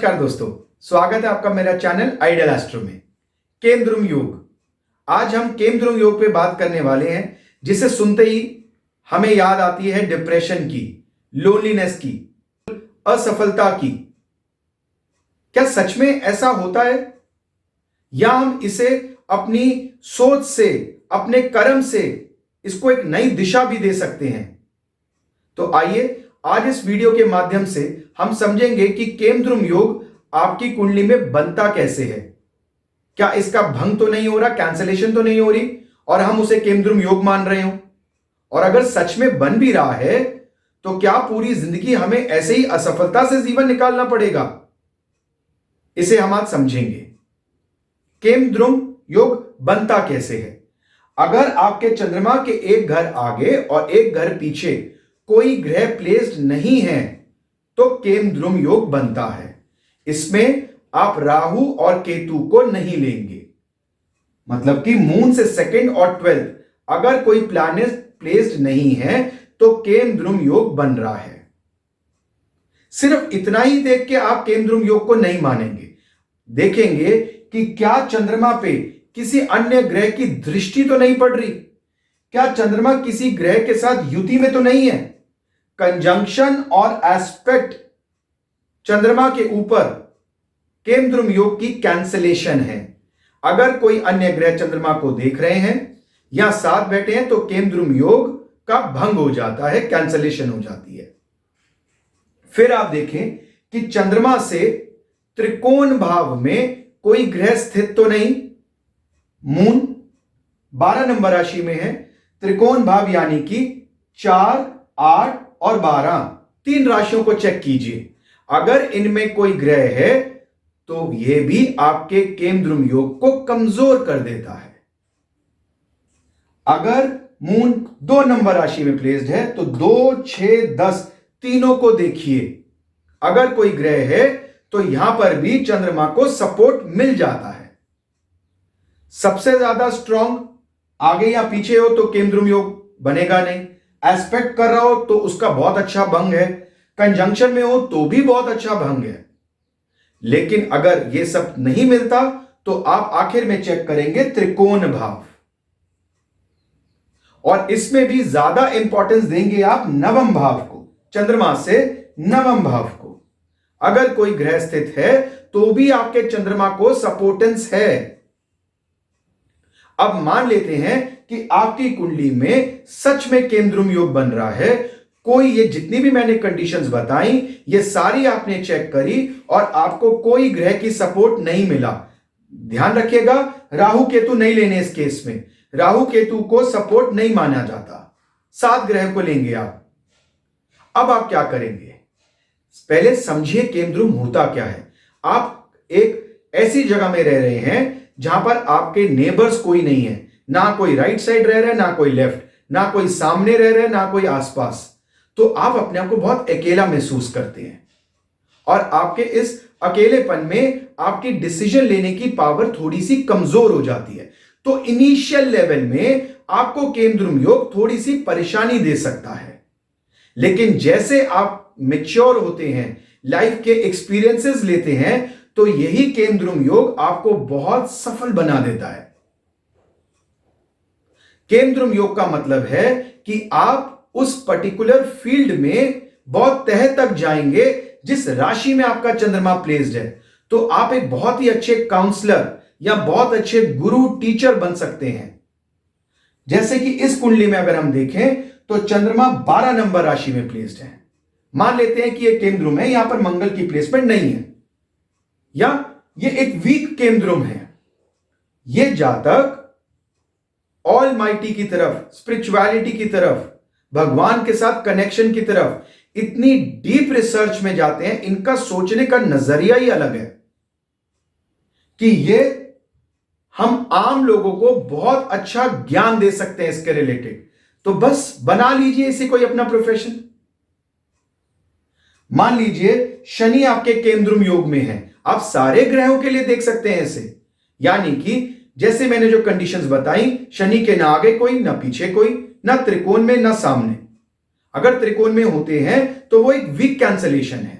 नमस्कार दोस्तों, स्वागत है आपका मेरा चैनल आइडियल एस्ट्रो में। केमद्रुम योग। आज हम केमद्रुम योग पे बात करने वाले हैं, जिसे सुनते ही हमें याद आती है डिप्रेशन की, लोनलीनेस की, असफलता की। क्या सच में ऐसा होता है, या हम इसे अपनी सोच से, अपने कर्म से इसको एक नई दिशा भी दे सकते हैं? तो आइए आज इस वीडियो के माध्यम से हम समझेंगे कि केमद्रुम योग आपकी कुंडली में बनता कैसे है। क्या इसका भंग तो नहीं हो रहा, कैंसलेशन तो नहीं हो रही और हम उसे केमद्रुम योग मान रहे हो? और अगर सच में बन भी रहा है तो क्या पूरी जिंदगी हमें ऐसे ही असफलता से जीवन निकालना पड़ेगा? इसे हम आज समझेंगे। केमद्रुम योग बनता कैसे है। अगर आपके चंद्रमा के एक घर आगे और एक घर पीछे कोई ग्रह प्लेस्ड नहीं है तो केमद्रुम योग बनता है। इसमें आप राहु और केतु को नहीं लेंगे, मतलब कि मून से सेकंड और 12th अगर कोई प्लैनेट प्लेस्ड नहीं है तो केमद्रुम योग बन रहा है। सिर्फ इतना ही देख के आप केमद्रुम योग को नहीं मानेंगे, देखेंगे कि क्या चंद्रमा पे किसी अन्य ग्रह की दृष्टि तो नहीं पड़ रही, क्या चंद्रमा किसी ग्रह के साथ युति में तो नहीं है। कंजंक्शन और एस्पेक्ट चंद्रमा के ऊपर केमद्रुम योग की कैंसलेशन है। अगर कोई अन्य ग्रह चंद्रमा को देख रहे हैं या साथ बैठे हैं तो केमद्रुम योग का भंग हो जाता है, कैंसलेशन हो जाती है। फिर आप देखें कि चंद्रमा से त्रिकोण भाव में कोई ग्रह स्थित तो नहीं। मून 12 नंबर राशि में है, त्रिकोण भाव यानी कि 4, 8 और 12 तीन राशियों को चेक कीजिए। अगर इनमें कोई ग्रह है तो यह भी आपके केमद्रुम योग को कमजोर कर देता है। अगर मून 2 नंबर राशि में प्लेस्ड है तो 2, 6, 10 तीनों को देखिए। अगर कोई ग्रह है तो यहां पर भी चंद्रमा को सपोर्ट मिल जाता है। सबसे ज्यादा स्ट्रांग आगे या पीछे हो तो केमद्रुम योग बनेगा नहीं। एस्पेक्ट कर रहा हो तो उसका बहुत अच्छा भंग है, कंजंक्शन में हो तो भी बहुत अच्छा भंग है। लेकिन अगर यह सब नहीं मिलता तो आप आखिर में चेक करेंगे त्रिकोण भाव, और इसमें भी ज्यादा इंपॉर्टेंस देंगे आप नवम भाव को, चंद्रमा से नवम भाव को। अगर कोई ग्रह स्थित है तो भी आपके चंद्रमा को सपोर्टेंस है। अब मान लेते हैं कि आपकी कुंडली में सच में केमद्रुम योग बन रहा है। कोई, ये जितनी भी मैंने कंडीशंस बताई ये सारी आपने चेक करी और आपको कोई ग्रह की सपोर्ट नहीं मिला। ध्यान रखिएगा, राहु केतु नहीं लेने इस केस में। राहु केतु को सपोर्ट नहीं माना जाता, 7 ग्रह को लेंगे आप। अब आप क्या करेंगे, पहले समझिए केमद्रुम होता क्या है। आप एक ऐसी जगह में रह रहे हैं जहां पर आपके नेबर्स कोई नहीं है, ना कोई राइट साइड रह रहा है, ना कोई लेफ्ट, ना कोई सामने रह रहा है, ना कोई आसपास। तो आप अपने आप को बहुत अकेला महसूस करते हैं और आपके इस अकेलेपन में आपकी डिसीजन लेने की पावर थोड़ी सी कमजोर हो जाती है। तो इनिशियल लेवल में आपको केमद्रुम योग थोड़ी सी परेशानी दे सकता है, लेकिन जैसे आप मैच्योर होते हैं, लाइफ के एक्सपीरियंसेस लेते हैं, तो यही केमद्रुम योग आपको बहुत सफल बना देता है। केमद्रुम योग का मतलब है कि आप उस पर्टिकुलर फील्ड में बहुत तह तक जाएंगे जिस राशि में आपका चंद्रमा प्लेस्ड है। तो आप एक बहुत ही अच्छे काउंसलर या बहुत अच्छे गुरु, टीचर बन सकते हैं। जैसे कि इस कुंडली में अगर हम देखें तो चंद्रमा 12 नंबर राशि में प्लेस्ड है। मान लेते हैं कि यह केमद्रुम है, यहां पर मंगल की प्लेसमेंट नहीं है, या यह एक वीक केमद्रुम है। यह जातक ऑलमाइटी की तरफ, स्पिरिचुअलिटी की तरफ, भगवान के साथ कनेक्शन की तरफ इतनी डीप रिसर्च में जाते हैं, इनका सोचने का नजरिया ही अलग है कि ये हम आम लोगों को बहुत अच्छा ज्ञान दे सकते हैं इसके रिलेटेड। तो बस बना लीजिए इसे कोई अपना प्रोफेशन। मान लीजिए शनि आपके केमद्रुम योग में है, आप सारे ग्रहों के लिए देख सकते हैं इसे। यानी कि जैसे मैंने जो कंडीशंस बताई, शनि के ना आगे कोई, ना पीछे कोई, ना त्रिकोण में, ना सामने। अगर त्रिकोण में होते हैं तो वो एक वीक कैंसलेशन है।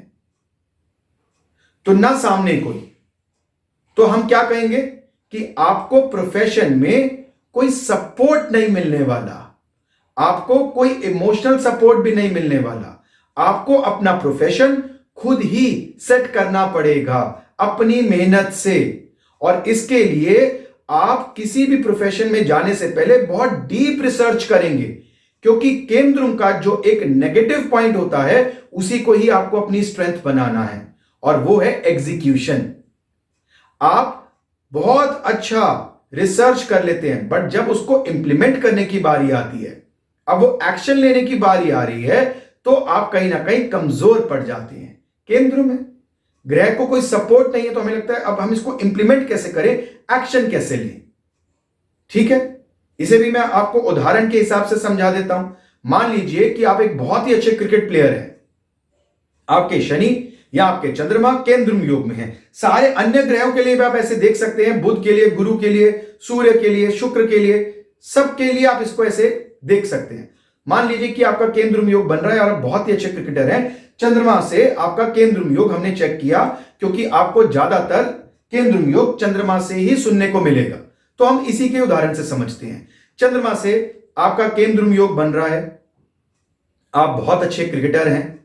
तो ना सामने कोई, तो हम क्या कहेंगे कि आपको प्रोफेशन में कोई सपोर्ट नहीं मिलने वाला, आपको कोई इमोशनल सपोर्ट भी नहीं मिलने वाला। आपको अपना प्रोफेशन खुद ही सेट करना पड़ेगा अपनी मेहनत से। और इसके लिए आप किसी भी प्रोफेशन में जाने से पहले बहुत डीप रिसर्च करेंगे, क्योंकि केमद्रुम का जो एक नेगेटिव पॉइंट होता है उसी को ही आपको अपनी स्ट्रेंथ बनाना है, और वो है एग्जीक्यूशन। आप बहुत अच्छा रिसर्च कर लेते हैं, बट जब उसको इंप्लीमेंट करने की बारी आती है, अब वो एक्शन लेने की बारी आ रही है, तो आप कहीं ना कहीं कमजोर पड़ जाते हैं। केंद्र में ग्रह को कोई सपोर्ट नहीं है, तो हमें लगता है अब हम इसको इंप्लीमेंट कैसे करें, एक्शन कैसे लें। ठीक है, इसे भी मैं आपको उदाहरण के हिसाब से समझा देता हूं। मान लीजिए कि आप एक बहुत ही अच्छे क्रिकेट प्लेयर हैं, आपके शनि या आपके चंद्रमा केंद्रुम योग में है। सारे अन्य ग्रहों के लिए भी आप ऐसे देख सकते हैं, बुध के लिए, गुरु के लिए, सूर्य के लिए, शुक्र के लिए, सबके लिए आप इसको ऐसे देख सकते हैं। मान लीजिए कि आपका केंद्रुम योग बन रहा है और आप बहुत ही अच्छे क्रिकेटर हैं, चंद्रमा से आपका केंद्रुम योग हमने चेक किया, क्योंकि आपको ज्यादातर केंद्रुम योग चंद्रमा से ही सुनने को मिलेगा, तो हम इसी के उदाहरण से समझते हैं। चंद्रमा से आपका केंद्रुम योग बन रहा है, आप बहुत अच्छे क्रिकेटर हैं,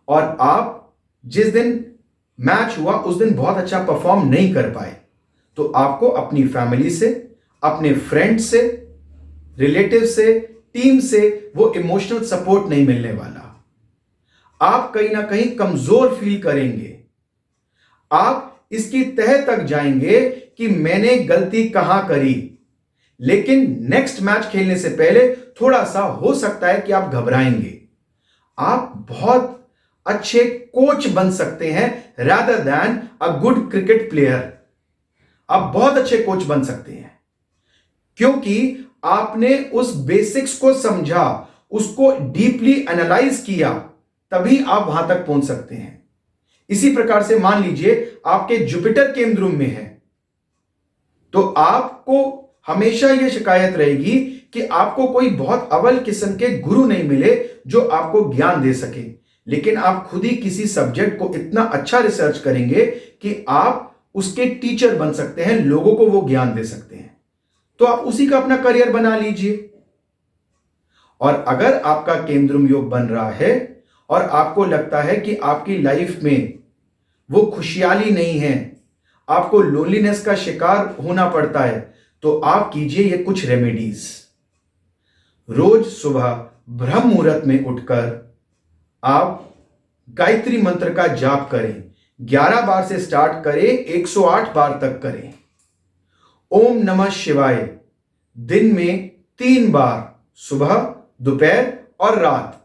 और आप जिस दिन मैच हुआ उस दिन बहुत अच्छा परफॉर्म नहीं कर पाए, तो आपको अपनी फैमिली से, अपने फ्रेंड से, रिलेटिव से, टीम से वो इमोशनल सपोर्ट नहीं मिलने वाला। आप कहीं ना कहीं कमजोर फील करेंगे, आप इसकी तह तक जाएंगे कि मैंने गलती कहां करी। लेकिन नेक्स्ट मैच खेलने से पहले थोड़ा सा हो सकता है कि आप घबराएंगे। आप बहुत अच्छे कोच बन सकते हैं rather than a good cricket player. आप बहुत अच्छे कोच बन सकते हैं, क्योंकि आपने उस बेसिक्स को समझा, उसको डीपली एनालाइज किया, तभी आप वहां तक पहुंच सकते हैं। इसी प्रकार से मान लीजिए आपके जुपिटर केंद्रुम में है, तो आपको हमेशा यह शिकायत रहेगी कि आपको कोई बहुत अव्वल किस्म के गुरु नहीं मिले जो आपको ज्ञान दे सके। लेकिन आप खुद ही किसी सब्जेक्ट को इतना अच्छा रिसर्च करेंगे कि आप उसके टीचर बन सकते हैं, लोगों को वो ज्ञान दे सकते हैं, तो आप उसी का अपना करियर बना लीजिए। और अगर आपका केंद्रुम योग बन रहा है और आपको लगता है कि आपकी लाइफ में वो खुशहाली नहीं है, आपको लोनलीनेस का शिकार होना पड़ता है, तो आप कीजिए ये कुछ रेमेडीज। रोज सुबह ब्रह्म मुहूर्त में उठकर आप गायत्री मंत्र का जाप करें। 11 बार से स्टार्ट करें, 108 बार तक करें। ओम नमः शिवाय दिन में 3 बार, सुबह, दोपहर और रात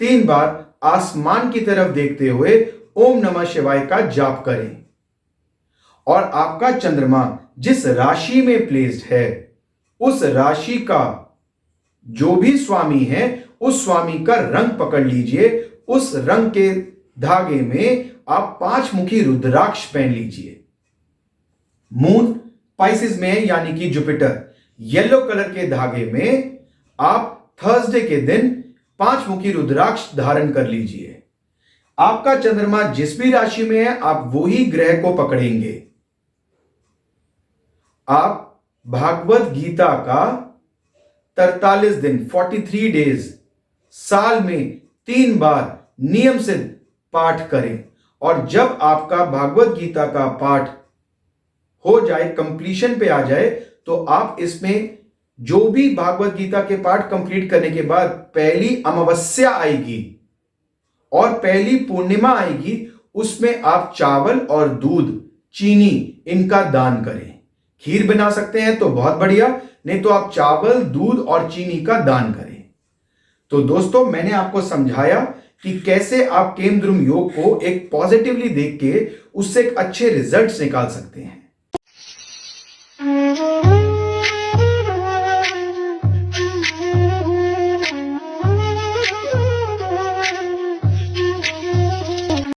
3 बार आसमान की तरफ देखते हुए ओम नमः शिवाय का जाप करें। और आपका चंद्रमा जिस राशि में प्लेस्ड है, उस राशि का जो भी स्वामी है, उस स्वामी का रंग पकड़ लीजिए। उस रंग के धागे में आप 5 मुखी रुद्राक्ष पहन लीजिए। मून स्पाइसेस में है, यानी कि जुपिटर, येलो कलर के धागे में आप थर्सडे के दिन 5 मुखी रुद्राक्ष धारण कर लीजिए। आपका चंद्रमा जिस भी राशि में है, आप वही ग्रह को पकड़ेंगे। आप भागवत गीता का 43 दिन 43 डेज साल में 3 बार नियम से पाठ करें। और जब आपका भागवत गीता का पाठ हो जाए, कंप्लीशन पे आ जाए, तो आप इसमें जो भी भागवत गीता के पाठ कंप्लीट करने के बाद पहली अमावस्या आएगी और पहली पूर्णिमा आएगी, उसमें आप चावल और दूध, चीनी इनका दान करें। खीर बना सकते हैं तो बहुत बढ़िया, नहीं तो आप चावल, दूध और चीनी का दान करें। तो दोस्तों, मैंने आपको समझाया कि कैसे आप केमद्रुम योग को एक पॉजिटिवली देख के उससे एक अच्छे रिजल्ट्स निकाल सकते हैं।